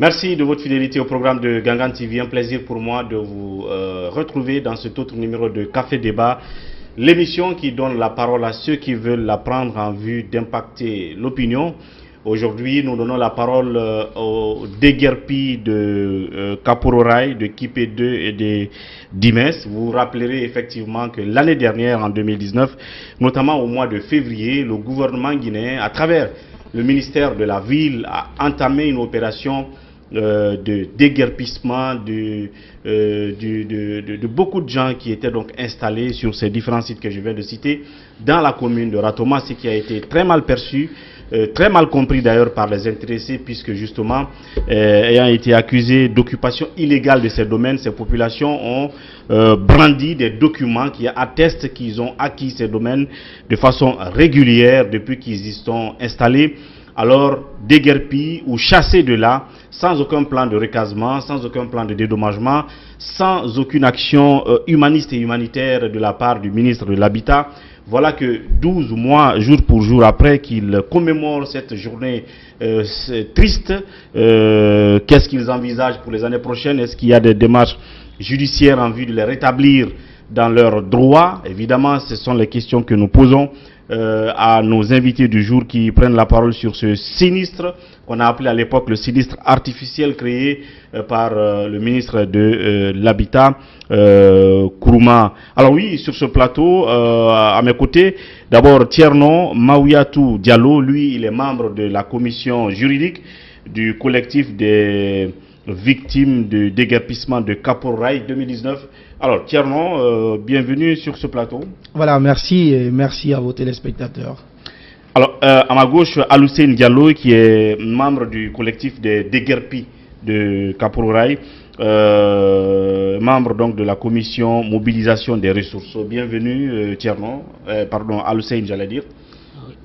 Merci de votre fidélité au programme de Gangan TV. Un plaisir pour moi de vous retrouver dans cet autre numéro de Café Débat, l'émission qui donne la parole à ceux qui veulent la prendre en vue d'impacter l'opinion. Aujourd'hui, nous donnons la parole aux déguerpis de Kapororaï, de Kipé 2 et de Dimes. Vous vous rappellerez effectivement que l'année dernière, en 2019, notamment au mois de février, le gouvernement guinéen, à travers le ministère de la Ville, a entamé une opération de déguerpissement de beaucoup de gens qui étaient donc installés sur ces différents sites que je viens de citer dans la commune de Ratoma, ce qui a été très mal perçu, très mal compris d'ailleurs par les intéressés, puisque justement, ayant été accusés d'occupation illégale de ces domaines, ces populations ont brandi des documents qui attestent qu'ils ont acquis ces domaines de façon régulière depuis qu'ils y sont installés. Alors déguerpis ou chassés de là, sans aucun plan de recasement, sans aucun plan de dédommagement, sans aucune action humaniste et humanitaire de la part du ministre de l'Habitat. Voilà que 12 mois, jour pour jour après qu'il commémore cette journée triste, qu'est-ce qu'ils envisagent pour les années prochaines? Est-ce qu'il y a des démarches judiciaires en vue de les rétablir dans leurs droits? Évidemment, ce sont les questions que nous posons à nos invités du jour qui prennent la parole sur ce sinistre qu'on a appelé à l'époque le sinistre artificiel créé par le ministre de l'Habitat, Kourouma. Alors oui, sur ce plateau, à mes côtés, d'abord Tierno Maouyatou Diallo, lui il est membre de la commission juridique du collectif des victimes de déguerpissement de Kapororaï 2019. Alors, Tierno, bienvenue sur ce plateau. Voilà, merci et merci à vos téléspectateurs. Alors, à ma gauche, Aloussène Diallo, qui est membre du collectif des déguerpis de Kapororaï, membre donc de la commission mobilisation des ressources. Bienvenue, Tierno, pardon, Aloussène, j'allais dire.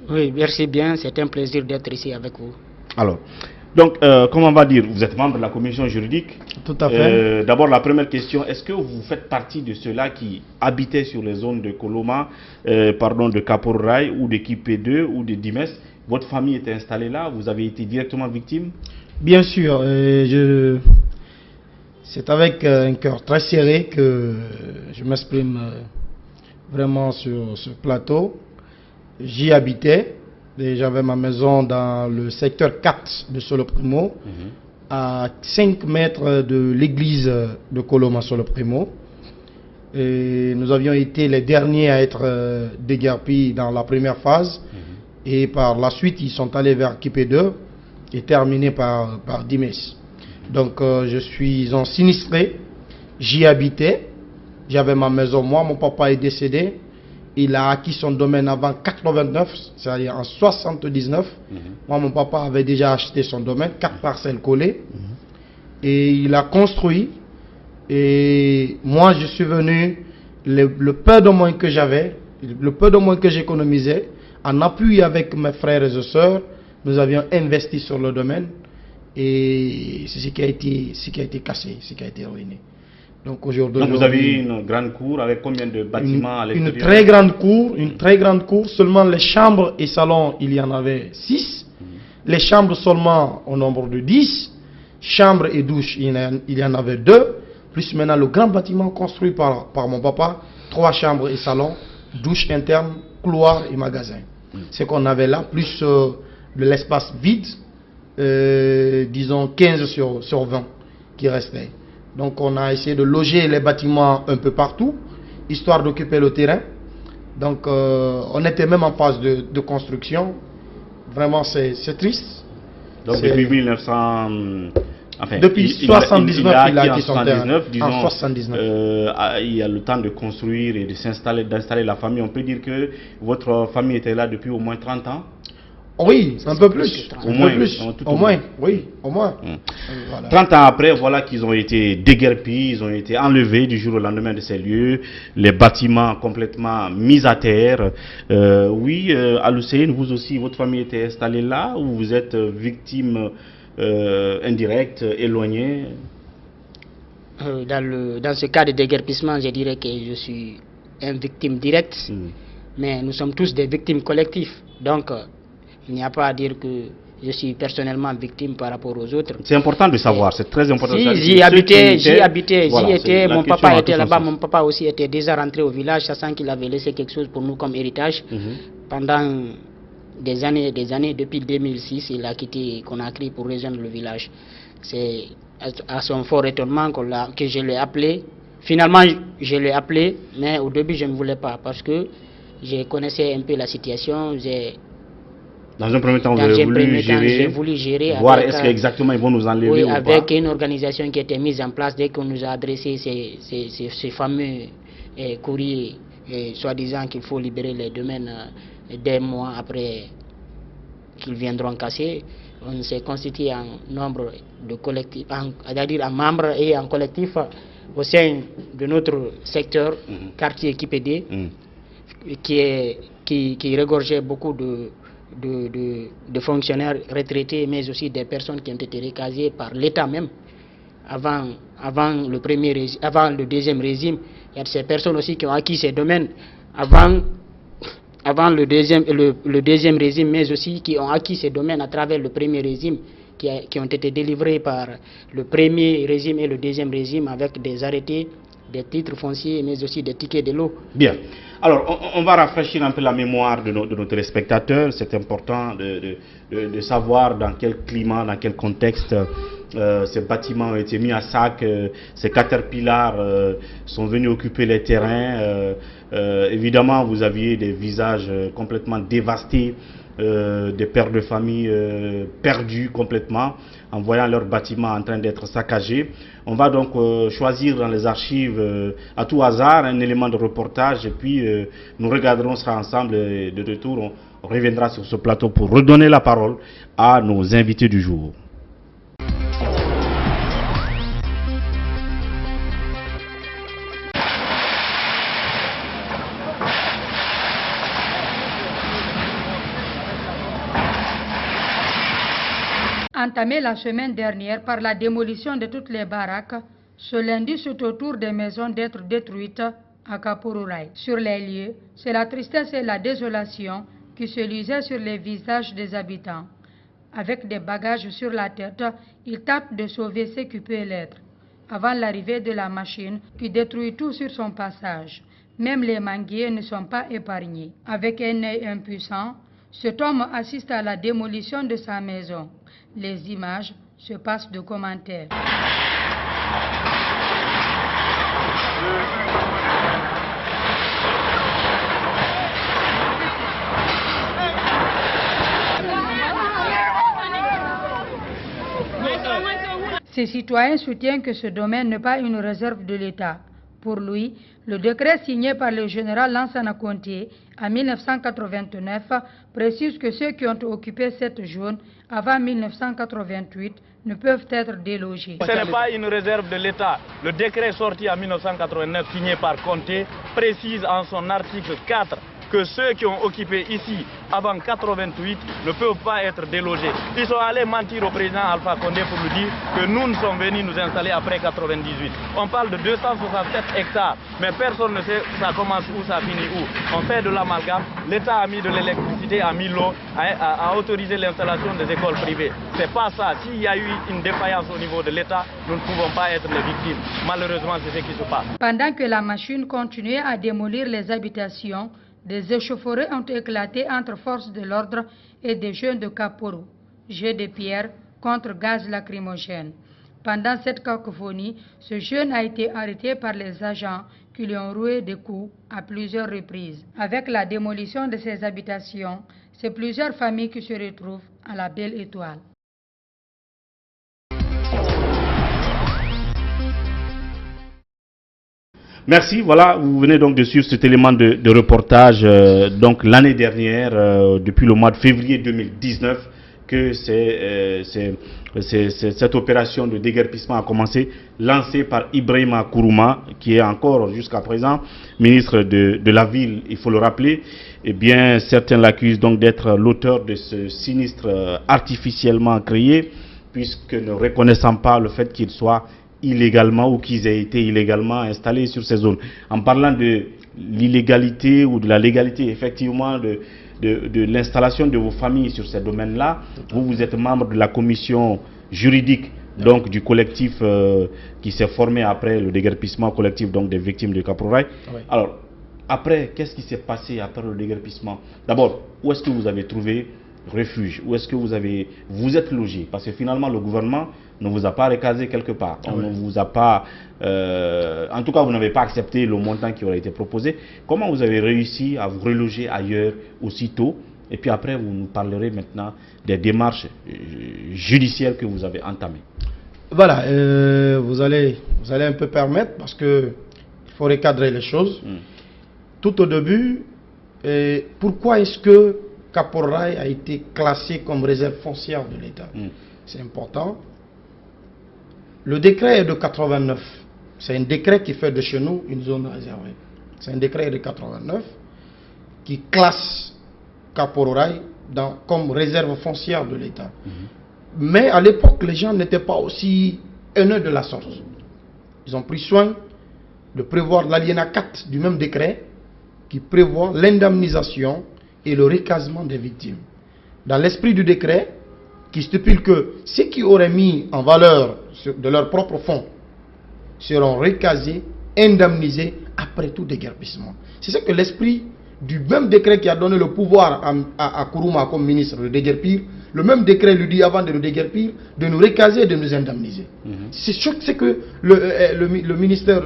Oui, merci bien, c'est un plaisir d'être ici avec vous. Alors, donc, comment on va dire, vous êtes membre de la commission juridique. Tout à fait. D'abord, la première question, est-ce que vous faites partie de ceux-là qui habitaient sur les zones de Koloma, de Kapororaï ou de Kipé 2 ou de Dimes? Votre famille était installée là, vous avez été directement victime? Bien sûr, c'est avec un cœur très serré que je m'exprime vraiment sur ce plateau. J'y habitais. J'avais ma maison dans le secteur 4 de Soloprimo, à 5 mètres de l'église de Koloma Soloprimo. Et nous avions été les derniers à être déguerpis dans la première phase. Et par la suite, ils sont allés vers Kipé 2 et terminés par Dimes. Donc je suis en sinistré, j'y habitais, j'avais ma maison. Moi, mon papa est décédé. Il a acquis son domaine avant 89, c'est-à-dire en 79. Moi, mon papa avait déjà acheté son domaine, 4 parcelles collées. Et il a construit. Et moi, je suis venu, le peu de moyens que j'avais, le peu de moyens que j'économisais, en appui avec mes frères et sœurs, nous avions investi sur le domaine. Et c'est ce qui a été cassé, ce qui a été ruiné. Donc aujourd'hui, vous avez une grande cour avec combien de bâtiments à l'extérieur? Une très grande cour. Seulement les chambres et salons, il y en avait 6. Les chambres seulement au nombre de 10. Chambres et douches, il y en avait 2. Plus maintenant le grand bâtiment construit par mon papa. 3 chambres et salons, douche interne, couloir et magasin. C'est qu'on avait là, plus de l'espace vide, disons 15 sur 20 qui restait. Donc on a essayé de loger les bâtiments un peu partout, histoire d'occuper le terrain. Donc on était même en phase de construction. Vraiment c'est triste. Donc depuis 1900... Enfin, depuis 79, il a acquis son terrain. Disons, en 79. Il y a le temps de construire et d'installer la famille. On peut dire que votre famille était là depuis au moins 30 ans? Oui, un peu plus. Au moins. Voilà. 30 ans après, voilà qu'ils ont été déguerpis, ils ont été enlevés du jour au lendemain de ces lieux, les bâtiments complètement mis à terre. Oui, Aloussène, vous aussi, votre famille était installée là ou vous êtes victime indirecte, éloignée? Dans ce cas de déguerpissement, je dirais que je suis une victime directe, mais nous sommes tous des victimes collectives. Donc, il n'y a pas à dire que je suis personnellement victime par rapport aux autres. C'est important de savoir, c'est très important. Si, j'y habitais, mon papa était là-bas, mon papa aussi était déjà rentré au village, sachant qu'il avait laissé quelque chose pour nous comme héritage. Pendant des années, depuis 2006, il a quitté Conakry pour rejoindre le village. C'est à son fort étonnement que je l'ai appelé. Finalement, je l'ai appelé, mais au début, je ne voulais pas parce que je connaissais un peu la situation. Dans un premier temps, vous avez voulu gérer, voir est-ce qu'exactement ils vont nous enlever ou pas. Avec une organisation qui était mise en place dès qu'on nous a adressé ces fameux courriers, soi-disant qu'il faut libérer les domaines des mois après qu'ils viendront casser. On s'est constitué en nombre de collectifs, c'est-à-dire en membres et en collectif au sein de notre secteur, quartier Kipédé, qui regorgeait beaucoup de fonctionnaires retraités, mais aussi des personnes qui ont été recasées par l'État même. Avant le deuxième régime, il y a ces personnes aussi qui ont acquis ces domaines avant le deuxième régime, mais aussi qui ont acquis ces domaines à travers le premier régime, qui ont été délivrés par le premier régime et le deuxième régime avec des arrêtés, des titres fonciers, mais aussi des tickets de l'eau. Bien. Alors, on va rafraîchir un peu la mémoire de nos téléspectateurs. C'est important de savoir dans quel climat, dans quel contexte ces bâtiments ont été mis à sac. Ces caterpillars sont venus occuper les terrains. Évidemment, vous aviez des visages complètement dévastés, des pères de famille perdus complètement en voyant leurs bâtiments en train d'être saccagés. On va donc choisir dans les archives à tout hasard un élément de reportage et puis nous regarderons ça ensemble et de retour on reviendra sur ce plateau pour redonner la parole à nos invités du jour. Entamé la semaine dernière par la démolition de toutes les baraques, ce lundi c'est au tour des maisons d'être détruites à Kapururaï. Sur les lieux, c'est la tristesse et la désolation qui se lisaient sur les visages des habitants. Avec des bagages sur la tête, ils tentent de sauver ce qui peut l'être, avant l'arrivée de la machine qui détruit tout sur son passage. Même les manguiers ne sont pas épargnés. Avec un œil impuissant, cet homme assiste à la démolition de sa maison. Les images se passent de commentaires. Ces citoyens soutiennent que ce domaine n'est pas une réserve de l'État. Pour lui, le décret signé par le général Lansana Conté en 1989 précise que ceux qui ont occupé cette zone avant 1988 ne peuvent être délogés. Ce n'est pas une réserve de l'État. Le décret sorti en 1989 signé par Conté précise en son article 4 que ceux qui ont occupé ici avant 88 ne peuvent pas être délogés. Ils sont allés mentir au président Alpha Condé pour lui dire que nous sommes venus nous installer après 98. On parle de 267 hectares, mais personne ne sait ça commence où, ça finit où. On fait de l'amalgame, l'État a mis de l'électricité, a mis l'eau, a autorisé l'installation des écoles privées. C'est pas ça. S'il y a eu une défaillance au niveau de l'État, nous ne pouvons pas être les victimes. Malheureusement, c'est ce qui se passe. Pendant que la machine continuait à démolir les habitations, des échauffourées ont éclaté entre forces de l'ordre et des jeunes de Kapuru, jets de pierre contre gaz lacrymogène. Pendant cette cacophonie, ce jeune a été arrêté par les agents qui lui ont roué des coups à plusieurs reprises. Avec la démolition de ces habitations, c'est plusieurs familles qui se retrouvent à la Belle Étoile. Merci, voilà, vous venez donc de suivre cet élément de reportage, donc l'année dernière, depuis le mois de février 2019, que cette opération de déguerpissement a commencé, lancée par Ibrahima Kourouma, qui est encore jusqu'à présent ministre de la ville, il faut le rappeler. Eh bien, certains l'accusent donc d'être l'auteur de ce sinistre artificiellement créé, puisque ne reconnaissant pas le fait qu'il soit illégalement ou qu'ils aient été illégalement installés sur ces zones. En parlant de l'illégalité ou de la légalité effectivement de l'installation de vos familles sur ces domaines-là. Vous êtes membre de la commission juridique donc du collectif qui s'est formé après le déguerpissement collectif donc des victimes de Kaprouraï. Oui. Alors, après, qu'est-ce qui s'est passé après le déguerpissement? D'abord, où est-ce que vous avez trouvé refuge? Où est-ce que vous êtes logé? Parce que finalement, le gouvernement ne vous a pas recasé quelque part. On ne vous a pas... en tout cas, vous n'avez pas accepté le montant qui aurait été proposé. Comment vous avez réussi à vous reloger ailleurs aussitôt? Et puis après, vous nous parlerez maintenant des démarches judiciaires que vous avez entamées. Voilà, vous allez un peu permettre, parce qu'il faut recadrer les choses. Tout au début, pourquoi est-ce que Kaprouraï a été classé comme réserve foncière de l'État? C'est important. Le décret est de 89. C'est un décret qui fait de chez nous une zone réservée. C'est un décret de 89 qui classe Kaprouraï comme réserve foncière de l'État. Mais à l'époque, les gens n'étaient pas aussi haineux de la sorte. Ils ont pris soin de prévoir l'alinéa 4 du même décret qui prévoit l'indemnisation et le recasement des victimes. Dans l'esprit du décret, qui stipule que ceux qui auraient mis en valeur de leurs propres fonds seront recasés, indemnisés après tout déguerpissement. C'est ce que l'esprit du même décret qui a donné le pouvoir à Kourouma comme ministre de déguerpir, le même décret lui dit avant de le déguerpir, de nous recaser et de nous indemniser. C'est ce que le ministère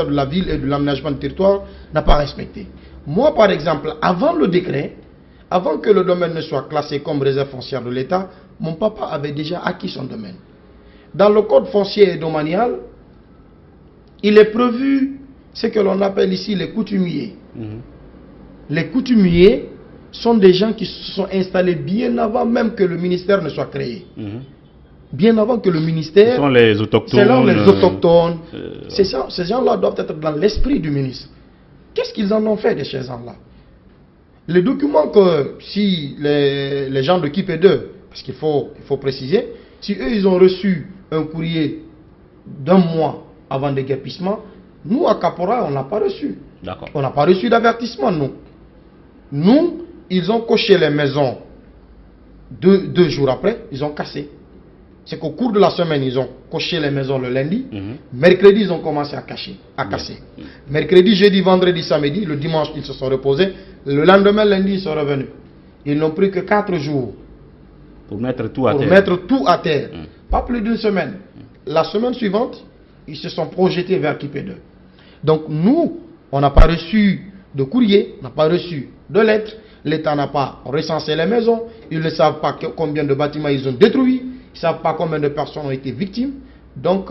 de la Ville et de l'aménagement du territoire n'a pas respecté. Moi, par exemple, avant le décret, avant que le domaine ne soit classé comme réserve foncière de l'État, mon papa avait déjà acquis son domaine. Dans le code foncier et domanial, il est prévu ce que l'on appelle ici les coutumiers. Les coutumiers sont des gens qui se sont installés bien avant même que le ministère ne soit créé. Bien avant que le ministère... Ce sont les autochtones. C'est les autochtones. Ces gens-là doivent être dans l'esprit du ministre. Qu'est-ce qu'ils en ont fait de ces gens-là? Les documents que si les gens de KIP2, parce qu'il faut préciser, si eux ils ont reçu un courrier d'un mois avant le déguerpissement, nous à Kaprouraï on n'a pas reçu. On n'a pas reçu d'avertissement, nous. Nous, ils ont coché les maisons 2 jours après, ils ont cassé. C'est qu'au cours de la semaine, ils ont coché les maisons le lundi. Mercredi, ils ont commencé à casser. Mercredi, jeudi, vendredi, samedi, le dimanche, ils se sont reposés. Le lendemain, lundi, ils sont revenus. Ils n'ont pris que 4 jours. Pour mettre tout à terre. Pas plus d'une semaine. La semaine suivante, ils se sont projetés vers KIP2. Donc nous, on n'a pas reçu de courrier, on n'a pas reçu de lettres. L'État n'a pas recensé les maisons. Ils ne savent pas combien de bâtiments ils ont détruits. Ils ne savent pas combien de personnes ont été victimes. Donc,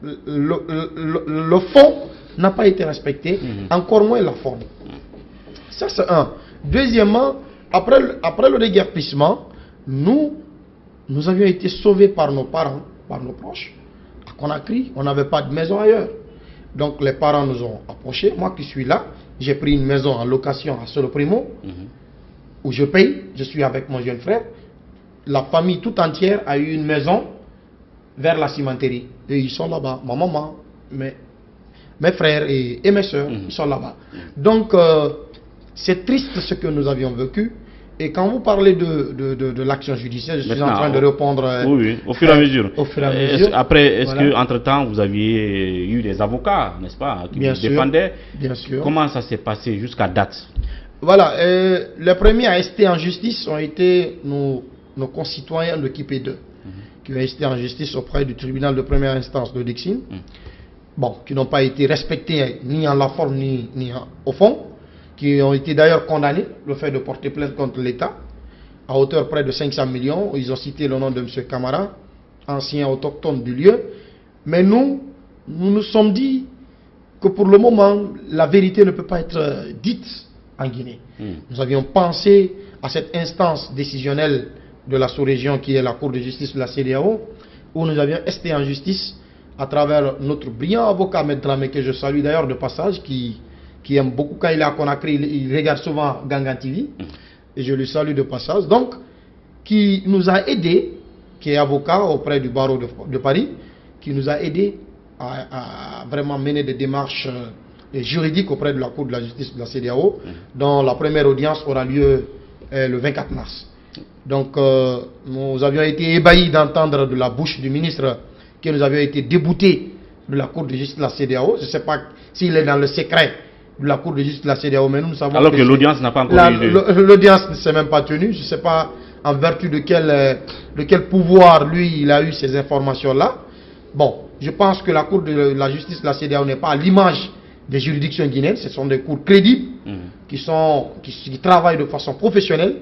le fond n'a pas été respecté, encore moins la forme. Ça, c'est un. Deuxièmement, après le déguerpissement, nous avions été sauvés par nos parents, par nos proches. À Conakry, on n'avait pas de maison ailleurs. Donc, les parents nous ont approchés. Moi qui suis là, j'ai pris une maison en location à Solo Primo, où je paye. Je suis avec mon jeune frère. La famille tout entière a eu une maison vers la cimenterie. Et ils sont là-bas. Ma maman, mes frères et mes soeurs, ils sont là-bas. Donc, c'est triste ce que nous avions vécu. Et quand vous parlez de l'action judiciaire, je suis en train de répondre... oui, au fur et à mesure. Au fur et à mesure. Après, est-ce qu'entre-temps, vous aviez eu des avocats, n'est-ce pas, qui vous défendaient? Bien sûr. Comment ça s'est passé jusqu'à date? Voilà. Les premiers à rester en justice ont été nos concitoyens de KIP2, qui ont été en justice auprès du tribunal de première instance de Dixine, bon, qui n'ont pas été respectés ni en la forme ni au fond, qui ont été d'ailleurs condamnés le fait de porter plainte contre l'État à hauteur près de 500 millions. Ils ont cité le nom de M. Camara, ancien autochtone du lieu. Mais nous nous sommes dit que pour le moment, la vérité ne peut pas être dite en Guinée. Nous avions pensé à cette instance décisionnelle de la sous-région qui est la Cour de justice de la CEDEAO, où nous avions esté en justice à travers notre brillant avocat, M. Dramé, que je salue d'ailleurs de passage, qui aime beaucoup quand il est à Conakry, il regarde souvent Gangan TV, et je le salue de passage, donc, qui nous a aidé, qui est avocat auprès du barreau de Paris, qui nous a aidé à vraiment mener des démarches juridique auprès de la Cour de la justice de la CEDEAO, dont la première audience aura lieu le 24 mars. Donc, nous avions été ébahis d'entendre de la bouche du ministre que nous avions été déboutés de la Cour de justice de la CEDEAO. Je ne sais pas s'il est dans le secret de la Cour de justice de la CEDEAO, mais nous savons alors que l'audience n'a pas encore eu lieu. L'audience ne s'est même pas tenue. Je ne sais pas en vertu de quel pouvoir, lui, il a eu ces informations-là. Bon, je pense que la Cour de la justice de la CEDEAO n'est pas à l'image des juridictions guinéennes. Ce sont des cours crédibles qui travaillent de façon professionnelle.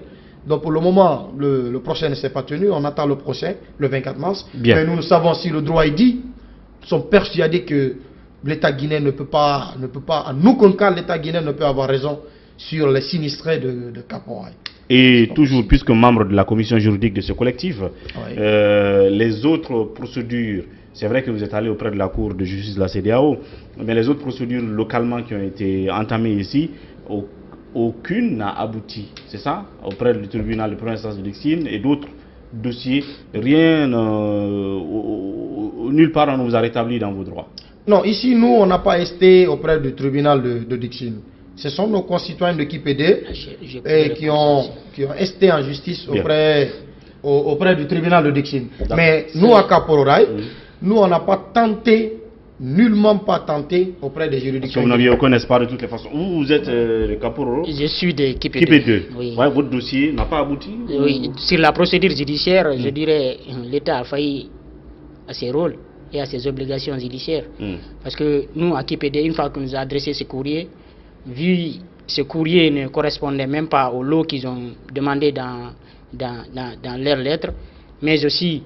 Donc pour le moment, le procès ne s'est pas tenu. On attend le procès le 24 mars. Bien. Mais nous savons si le droit est dit. Nous sommes persuadés que l'État guinéen ne peut pas, en aucun cas, l'État guinéen ne peut avoir raison sur les sinistrés de Caporal. Et toujours, puisque membre de la commission juridique de ce collectif, les autres procédures, c'est vrai que vous êtes allé auprès de la Cour de justice de la CEDEAO, mais les autres procédures localement qui ont été entamées ici, aucune n'a abouti, c'est ça? Auprès du tribunal de première instance de Dixine et d'autres dossiers, rien, nulle part on vous a rétabli dans vos droits. Non, ici, nous, on n'a pas esté auprès du tribunal de Dixine. Ce sont nos concitoyens de KIPD qui ont esté en justice auprès du tribunal de Dixine. Mais nous, à Kapororaï, nous, on n'a pas tenté, nullement pas tenté auprès des juridictions. Vous n'aviez aucun espoir de toutes les façons. Vous êtes de Kaporo. Je suis de KIPD. Oui. Ouais, votre dossier n'a pas abouti? Oui, sur la procédure judiciaire, je dirais l'État a failli à ses rôles et à ses obligations judiciaires. Parce que nous, à KIPD, une fois que nous avons adressé ce courrier, vu ce courrier ne correspondait même pas au lot qu'ils ont demandé dans leurs lettres, mais aussi,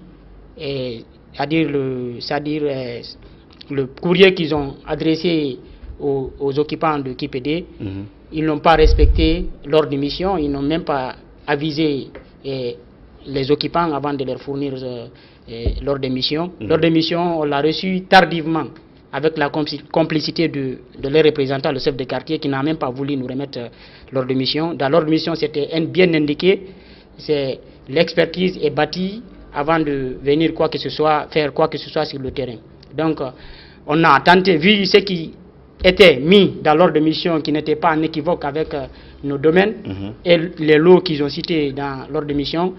c'est-à-dire le courrier qu'ils ont adressé aux occupants de KIPD, ils n'ont pas respecté l'ordre de mission, ils n'ont même pas avisé les occupants avant de leur fournir l'ordre de mission. L'ordre de mission, on l'a reçu tardivement, avec la complicité de leurs représentants, le chef de quartier, qui n'a même pas voulu nous remettre l'ordre de mission. Dans l'ordre de mission, c'était bien indiqué, l'expertise est bâtie avant de venir faire quoi que ce soit sur le terrain. Donc, on a tenté, vu ce qui était mis dans l'ordre de mission, qui n'était pas en équivoque avec nos domaines, et les lots qu'ils ont cités dans l'ordre de mission,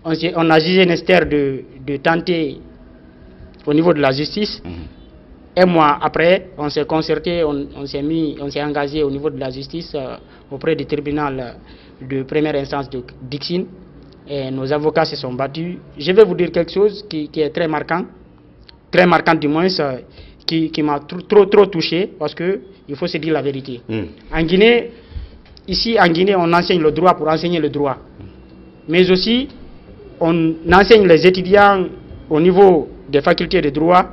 on a jugé nécessaire de tenter au niveau de la justice. Un mois après, on s'est concerté, on s'est engagé au niveau de la justice auprès du tribunal de première instance de Dixine. Et nos avocats se sont battus. Je vais vous dire quelque chose qui est très marquant du moins, qui m'a trop touché, parce qu'il faut se dire la vérité. En Guinée, ici en Guinée, on enseigne le droit pour enseigner le droit. Mais aussi, on enseigne les étudiants au niveau des facultés de droit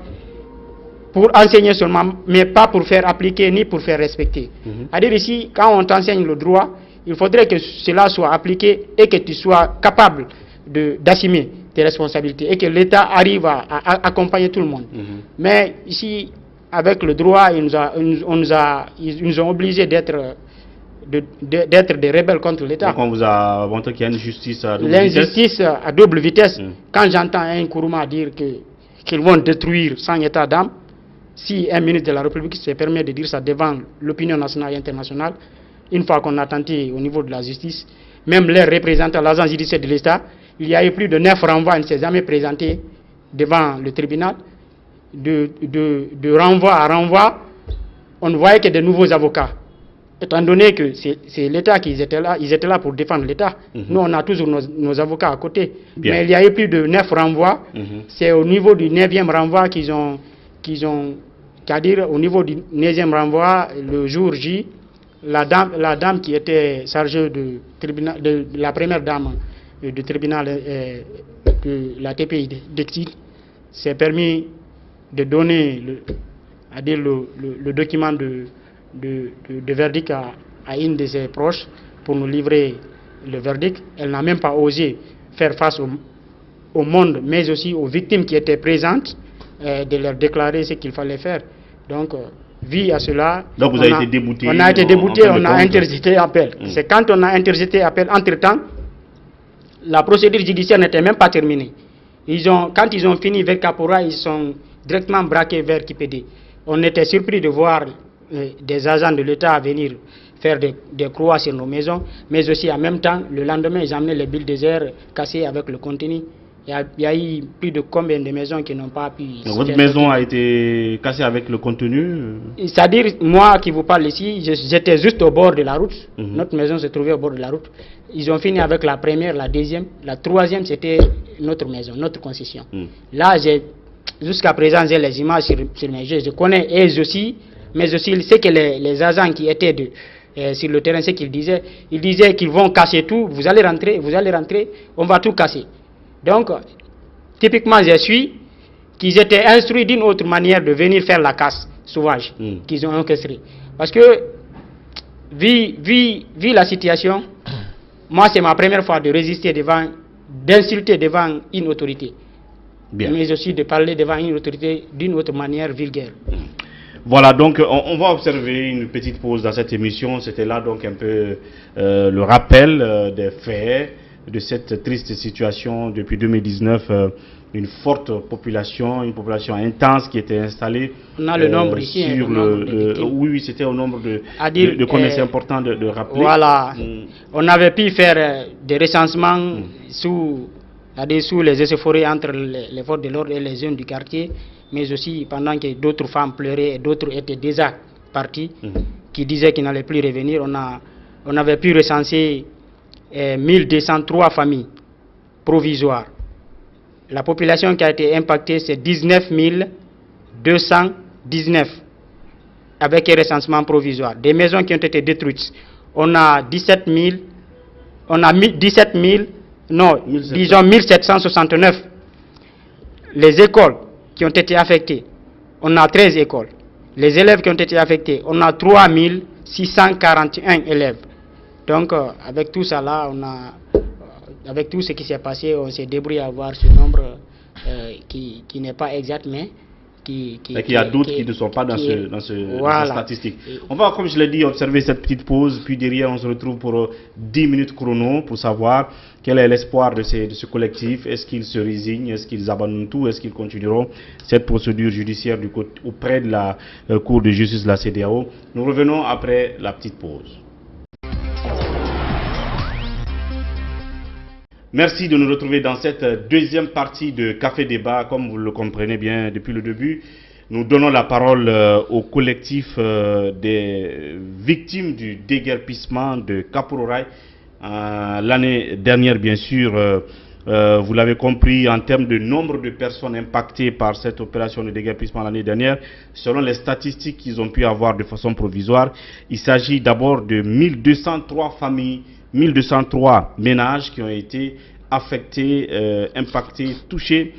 pour enseigner seulement, mais pas pour faire appliquer ni pour faire respecter. C'est-à-dire ici, quand on t'enseigne le droit, il faudrait que cela soit appliqué et que tu sois capable d'assumer tes responsabilités et que l'État arrive à accompagner tout le monde. Mais ici, avec le droit, ils nous ont obligés d'être des rebelles contre l'État. Donc on vous a montré qu'il y a une justice à double vitesse. L'injustice à double vitesse. Quand j'entends un Nkrumah dire qu'ils vont détruire sans état d'âme, si un ministre de la République se permet de dire ça devant l'opinion nationale et internationale, une fois qu'on a tenté au niveau de la justice, même les représentants, l'agence judiciaire de l'État, il y a eu plus de 9 renvois, il ne s'est jamais présenté devant le tribunal. De renvoi à renvoi, on ne voyait que de nouveaux avocats. Étant donné que c'est l'État qui étaient là, ils étaient là pour défendre l'État. Nous, on a toujours nos avocats à côté. Bien. Mais il y a eu plus de 9 renvois. C'est au niveau du 9e renvoi c'est-à-dire au niveau du 9e renvoi, le jour J, la dame qui était chargée de la première dame du tribunal de la TPI d'Exil s'est permis de donner le document de verdict à une de ses proches pour nous livrer le verdict. Elle n'a même pas osé faire face au monde, mais aussi aux victimes qui étaient présentes, de leur déclarer ce qu'il fallait faire. Donc, vu à cela, donc vous avez été débouté. On a été débouté, on a interjeté appel. C'est quand on a interjeté appel, entre-temps, la procédure judiciaire n'était même pas terminée. Quand ils ont fini vers Kapora, ils sont directement braqués vers KIPD. On était surpris de voir des agents de l'État à venir faire des croix sur nos maisons, mais aussi en même temps, le lendemain, ils amenaient les bulldozers cassés avec le contenu. Il y a eu plus de combien de maisons qui n'ont pas pu... Donc, votre maison a été cassée avec le contenu? C'est-à-dire, moi qui vous parle ici, j'étais juste au bord de la route. Notre maison se trouvait au bord de la route. Ils ont fini avec la première, la deuxième. La troisième, c'était notre maison, notre concession. Là, jusqu'à présent, j'ai les images sur mes yeux. Je connais eux aussi, mais aussi ce que les agents qui étaient sur le terrain, ce qu'ils disaient. Ils disaient qu'ils vont casser tout, vous allez rentrer, on va tout casser. Donc, typiquement, je suis qu'ils étaient instruits d'une autre manière de venir faire la casse sauvage qu'ils ont orchestrée. Parce que, vu la situation, moi, c'est ma première fois de résister d'insulter devant une autorité. Bien. Mais aussi de parler devant une autorité d'une autre manière vulgaire. Voilà, donc on va observer une petite pause dans cette émission. C'était là donc un peu le rappel des faits de cette triste situation depuis 2019. Une forte population, une population intense qui était installée. On a le nombre ici. Sur oui, c'était au nombre de combien c'est important de rappeler. Voilà, on avait pu faire des recensements sous les euphories entre les forces de l'ordre et les jeunes du quartier, mais aussi pendant que d'autres femmes pleuraient et d'autres étaient déjà parties, qui disaient qu'ils n'allaient plus revenir. On avait pu recenser 1203 familles provisoires. La population qui a été impactée, c'est 19 219 avec un recensement provisoire. Des maisons qui ont été détruites, on a 1769. Les écoles qui ont été affectées, on a 13 écoles. Les élèves qui ont été affectés, on a 3641 élèves. Donc, avec tout ça là, avec tout ce qui s'est passé, on s'est débrouillé à avoir ce nombre qui n'est pas exact, mais il y a d'autres qui ne sont pas dans cette statistique. On va, comme je l'ai dit, observer cette petite pause, puis derrière on se retrouve pour 10 minutes chrono pour savoir quel est l'espoir de ce collectif. Est-ce qu'ils se résignent, est-ce qu'ils abandonnent tout, est-ce qu'ils continueront cette procédure judiciaire auprès de la Cour de justice de la CEDEAO. Nous revenons après la petite pause. Merci de nous retrouver dans cette deuxième partie de Café Débat. Comme vous le comprenez bien depuis le début, nous donnons la parole au collectif des victimes du déguerpissement de Kaporouraï. L'année dernière, bien sûr, vous l'avez compris, en termes de nombre de personnes impactées par cette opération de déguerpissement l'année dernière, selon les statistiques qu'ils ont pu avoir de façon provisoire, il s'agit d'abord de 1203 familles, 1203 ménages qui ont été affectés, impactés, touchés,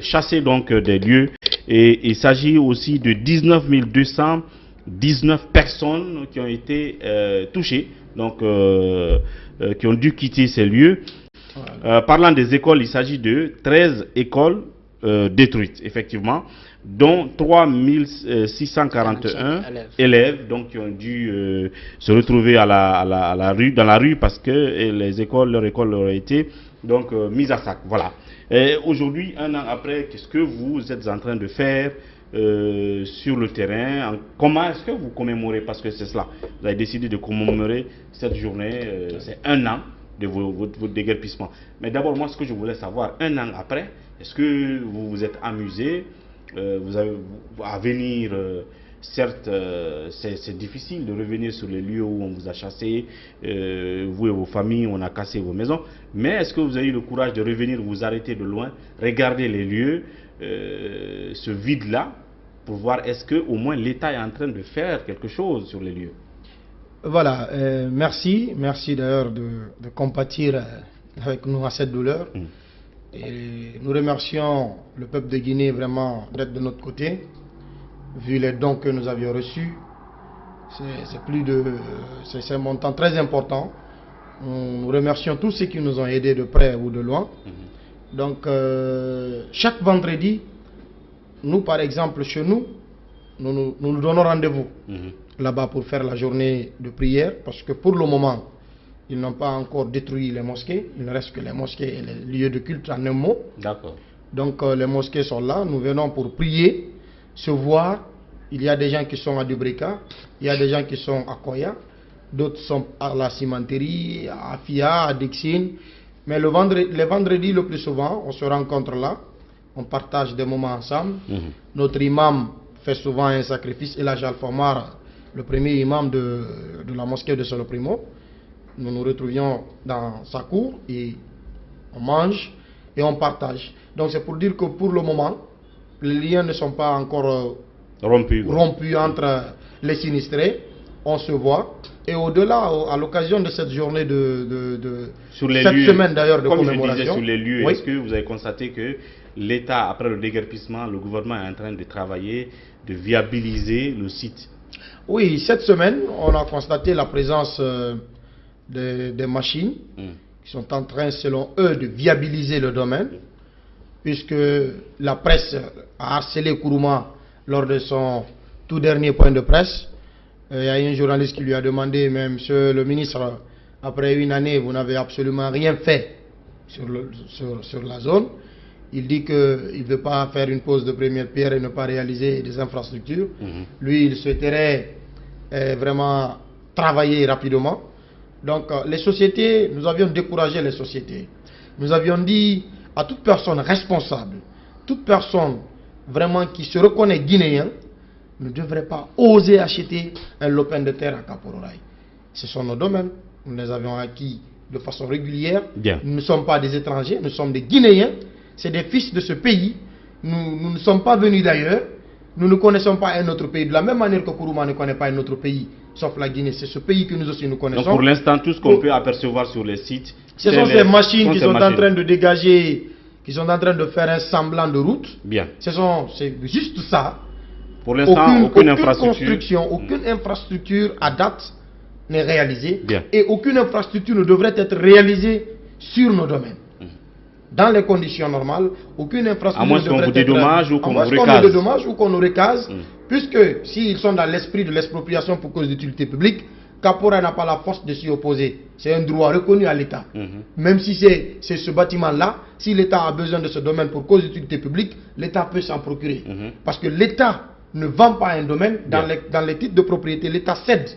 chassés donc des lieux. Et il s'agit aussi de 19 219 personnes qui ont été touchées, donc qui ont dû quitter ces lieux. Parlant des écoles, il s'agit de 13 écoles détruites, effectivement, dont 3641 élèves donc, qui ont dû se retrouver dans la rue parce que leurs écoles auraient été donc, mises à sac. Voilà. Aujourd'hui, un an après, qu'est-ce que vous êtes en train de faire sur le terrain? Comment est-ce que vous commémorez? Parce que c'est cela. Vous avez décidé de commémorer cette journée. C'est un an de votre déguerpissement. Mais d'abord, moi, ce que je voulais savoir, un an après, est-ce que vous vous êtes amusé? Vous avez à venir, certes, c'est difficile de revenir sur les lieux où on vous a chassé, vous et vos familles, on a cassé vos maisons. Mais est-ce que vous avez eu le courage de revenir, vous arrêter de loin, regarder les lieux, ce vide-là, pour voir est-ce que au moins l'État est en train de faire quelque chose sur les lieux? Voilà, merci d'ailleurs de compatir avec nous à cette douleur. Et nous remercions le peuple de Guinée vraiment d'être de notre côté, vu les dons que nous avions reçus. C'est un montant très important. Nous remercions tous ceux qui nous ont aidés de près ou de loin. Donc, chaque vendredi, nous par exemple chez nous donnons rendez-vous là-bas pour faire la journée de prière, parce que pour le moment, ils n'ont pas encore détruit les mosquées. Il ne reste que les mosquées et les lieux de culte en un mot. D'accord. Donc les mosquées sont là. Nous venons pour prier, se voir il y a des gens qui sont à Dubrika, il y a des gens qui sont à Koya, d'autres sont à la cimenterie, à Fia, à Dixine. Mais les vendredis, le plus souvent, on se rencontre là, on partage des moments ensemble. Notre imam fait souvent un sacrifice. El Hadj Alpha Omar, le premier imam de la mosquée de Solo Primo. Nous nous retrouvions dans sa cour et on mange et on partage. Donc c'est pour dire que pour le moment, les liens ne sont pas encore rompus entre les sinistrés. On se voit. Et au-delà, à l'occasion de cette journée sur les cette lieux, semaine d'ailleurs de comme commémoration. Je disais, sur les lieux, oui. Est-ce que vous avez constaté que l'État, après le déguerpissement, le gouvernement est en train de travailler, de viabiliser le site? Oui, cette semaine, on a constaté la présence des machines qui sont en train, selon eux, de viabiliser le domaine, puisque la presse a harcelé Kourouma lors de son tout dernier point de presse. Il y a un journaliste qui lui a demandé, mais monsieur le ministre, après une année, vous n'avez absolument rien fait sur la zone. Il dit qu'il ne veut pas faire une pause de première pierre et ne pas réaliser des infrastructures. Lui, il souhaiterait vraiment travailler rapidement. Donc, les sociétés, nous avions découragé les sociétés. Nous avions dit à toute personne responsable, toute personne vraiment qui se reconnaît guinéen, ne devrait pas oser acheter un lopin de terre à Kapororaï. Ce sont nos domaines. Nous les avions acquis de façon régulière. Bien. Nous ne sommes pas des étrangers, nous sommes des Guinéens. C'est des fils de ce pays. Nous ne sommes pas venus d'ailleurs. Nous ne connaissons pas un autre pays. De la même manière que Kourouma ne connaît pas un autre pays, sauf la Guinée. C'est ce pays que nous aussi nous connaissons. Donc pour l'instant, tout ce qu'on peut apercevoir sur les sites, ce sont ces machines qui sont en train de dégager, qui sont en train de faire un semblant de route. Bien. C'est juste ça. Pour l'instant, aucune infrastructure. Aucune infrastructure à date n'est réalisée. Bien. Et aucune infrastructure ne devrait être réalisée sur nos domaines. Dans les conditions normales, aucune infrastructure à moins qu'on vous dédommage ou qu'on vous recase. Dédommage ou qu'on nous recase, puisque s'ils sont dans l'esprit de l'expropriation pour cause d'utilité publique, Kapora n'a pas la force de s'y opposer. C'est un droit reconnu à l'État. Même si c'est ce bâtiment-là, si l'État a besoin de ce domaine pour cause d'utilité publique, l'État peut s'en procurer. Parce que l'État ne vend pas un domaine, dans les titres de propriété, l'État cède.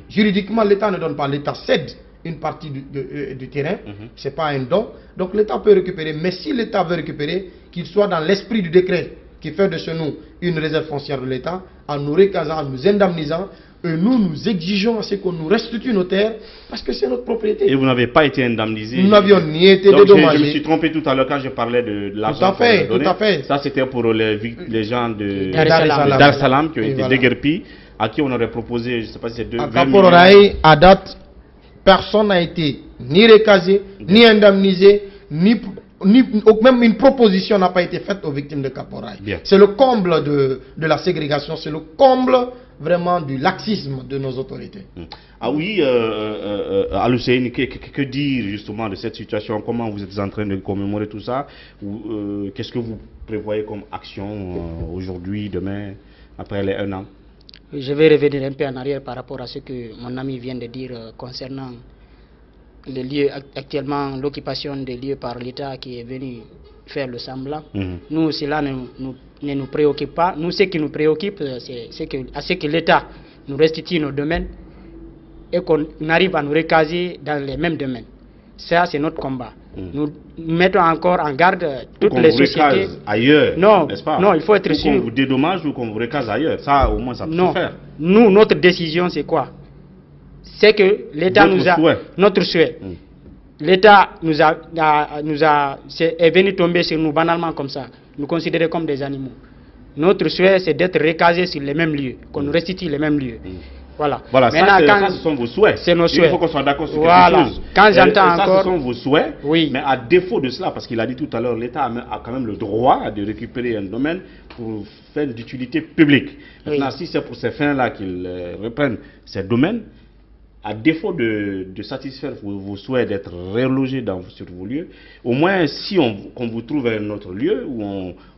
Juridiquement, l'État ne donne pas, l'État cède une partie du terrain, ce n'est pas un don. Donc l'État peut récupérer, mais si l'État veut récupérer, qu'il soit dans l'esprit du décret qui fait de chez nous une réserve foncière de l'État, en nous recasant, en nous indemnisant, et nous exigeons à ce qu'on nous restitue nos terres, parce que c'est notre propriété. Et vous n'avez pas été indemnisé? Nous n'avions ni été dédommagés. Je me suis trompé tout à l'heure quand je parlais de l'argent. Tout à fait. Ça, c'était pour les gens de Dar es Salaam qui ont été déguerpis, à qui on aurait proposé, je ne sais pas si c'est 20 millions. À date, personne n'a été ni recasé, ni indemnisé, même une proposition n'a pas été faite aux victimes de Kaporaï. C'est le comble de la ségrégation, c'est le comble vraiment du laxisme de nos autorités. Ah oui, Al-Hussein, que dire justement de cette situation? Comment vous êtes en train de commémorer tout ça? Qu'est-ce que vous prévoyez comme action aujourd'hui, demain, après les 1 an? Je vais revenir un peu en arrière par rapport à ce que mon ami vient de dire concernant les lieux, actuellement l'occupation des lieux par l'État qui est venu faire le semblant. Nous, cela ne nous préoccupe pas. Nous, ce qui nous préoccupe, c'est que l'État nous restitue nos domaines et qu'on arrive à nous recaser dans les mêmes domaines. Ça, c'est notre combat. Nous mettons encore en garde toutes les sociétés. Ailleurs, non, n'est-ce pas? Non, il faut être sûr. Qu'on vous dédommage ou qu'on vous recase ailleurs. Ça, au moins, ça peut se faire. Nous, notre décision, c'est quoi? C'est que l'État nous a... Notre souhait. L'État est venu tomber sur nous banalement comme ça, nous considérer comme des animaux. Notre souhait, c'est d'être recasés sur les mêmes lieux, qu'on nous restitue les mêmes lieux. Voilà. Ça, ce sont vos souhaits. C'est nos souhaits. Il faut qu'on soit d'accord sur quelque chose. Quand j'entends encore... Ça, ce sont vos souhaits. Oui. Mais à défaut de cela, parce qu'il a dit tout à l'heure, l'État a quand même le droit de récupérer un domaine pour faire d'utilité publique. Maintenant, si c'est pour ces fins-là qu'ils reprennent ces domaines, à défaut de satisfaire vos souhaits d'être relogés sur vos lieux, au moins si qu'on vous trouve un autre lieu où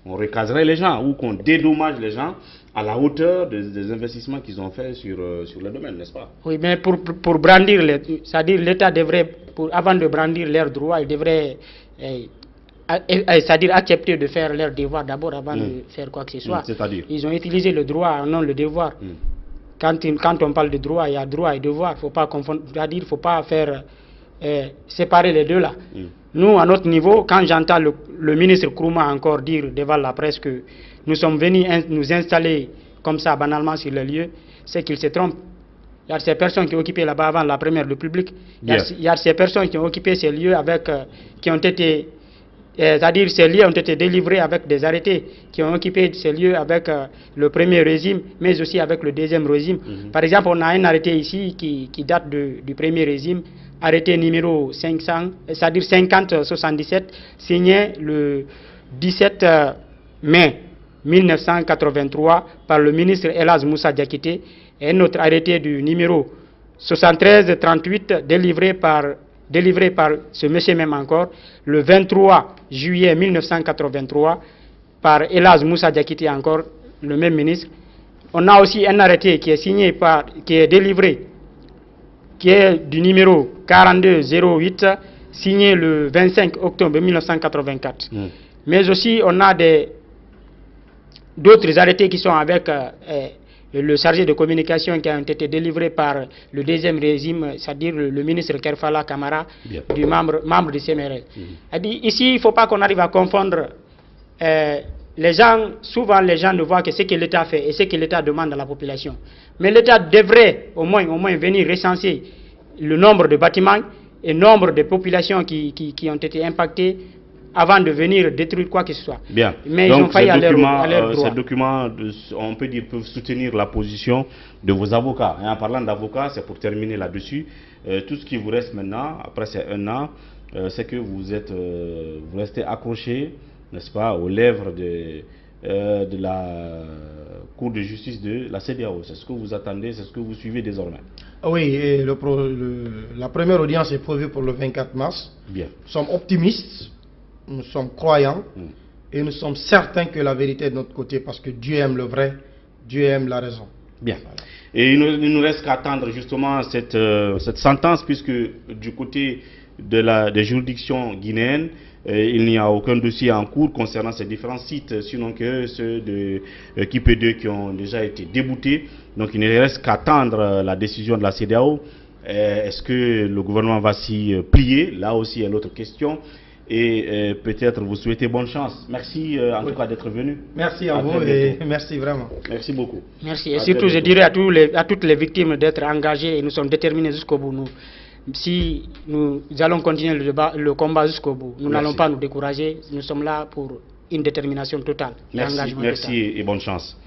on recaserait les gens, ou qu'on dédommage les gens à la hauteur des investissements qu'ils ont fait sur le domaine, n'est-ce pas? Oui, mais pour brandir, c'est-à-dire l'État devrait, avant de brandir leurs droits, il devrait c'est-à-dire accepter de faire leur devoir d'abord avant de faire quoi que ce soit. C'est-à-dire ils ont utilisé le droit, non le devoir. Quand on parle de droit, il y a droit et devoir. Faut pas confondre, c'est-à-dire faut pas faire séparer les deux là. Nous, à notre niveau, quand j'entends le ministre Kourouma encore dire devant la presse que nous sommes venus nous installer comme ça banalement sur les lieux, c'est qu'il se trompe. Il y a ces personnes qui ont occupé là-bas avant la Première République. Il y a ces personnes qui ont occupé ces lieux avec, qui ont été, c'est-à-dire ces lieux ont été délivrés avec des arrêtés, qui ont occupé ces lieux avec le premier régime, mais aussi avec le deuxième régime. Par exemple, on a un arrêté ici qui date du premier régime, arrêté numéro 500, c'est-à-dire 5077, signé le 17 mai 1983 par le ministre Elhadj Moussa Diakité, et un autre arrêté du numéro 7338 délivré par ce monsieur même encore le 23 juillet 1983 par Elhadj Moussa Diakité encore, le même ministre. On a aussi un arrêté qui est signé qui est délivré, qui est du numéro 4208, signé le 25 octobre 1984. Mais aussi on a d'autres arrêtés qui sont avec le chargé de communication qui ont été délivrés par le deuxième régime, c'est-à-dire le ministre Kerfala Kamara, du membre du CMRL. Ici, il ne faut pas qu'on arrive à confondre les gens. Souvent, les gens ne voient que ce que l'État fait et ce que l'État demande à la population. Mais l'État devrait au moins venir recenser le nombre de bâtiments et le nombre de populations qui ont été impactées avant de venir détruire quoi que ce soit. Bien. Mais donc, ils ont failli à leur droit. Ces documents, on peut dire, peuvent soutenir la position de vos avocats. Et en parlant d'avocats, c'est pour terminer là-dessus. Tout ce qui vous reste maintenant, après ces 1 an, c'est que vous restez accroché, n'est-ce pas, aux lèvres de la Cour de justice de la CEDEAO. C'est ce que vous attendez, c'est ce que vous suivez désormais. Oui, et la première audience est prévue pour le 24 mars. Bien. Nous sommes optimistes. Nous sommes croyants et nous sommes certains que la vérité est de notre côté parce que Dieu aime le vrai, Dieu aime la raison. Bien. Et il ne nous reste qu'à attendre justement cette sentence puisque du côté des juridictions guinéennes, il n'y a aucun dossier en cours concernant ces différents sites, sinon que ceux de KIP2 qui ont déjà été déboutés. Donc il ne reste qu'à attendre la décision de la CEDEAO. Est-ce que le gouvernement va s'y plier? Là aussi est l'autre question. Et peut-être vous souhaitez bonne chance. Merci en tout cas d'être venu. Merci à vous et merci vraiment. Merci beaucoup. Merci. Et surtout je dirais à toutes les victimes d'être engagées et nous sommes déterminés jusqu'au bout. Si nous allons continuer le combat jusqu'au bout, nous n'allons pas nous décourager. Nous sommes là pour une détermination totale. Merci et bonne chance.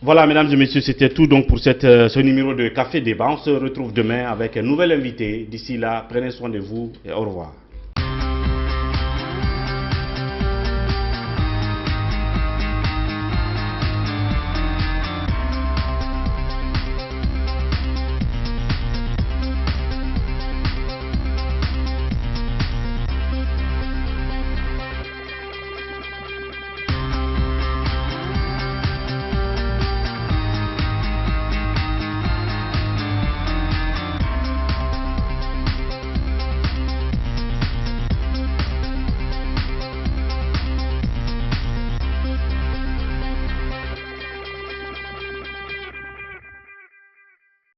Voilà, mesdames et messieurs, c'était tout donc pour ce numéro de Café Débat. On se retrouve demain avec un nouvel invité. D'ici là, prenez soin de vous et au revoir.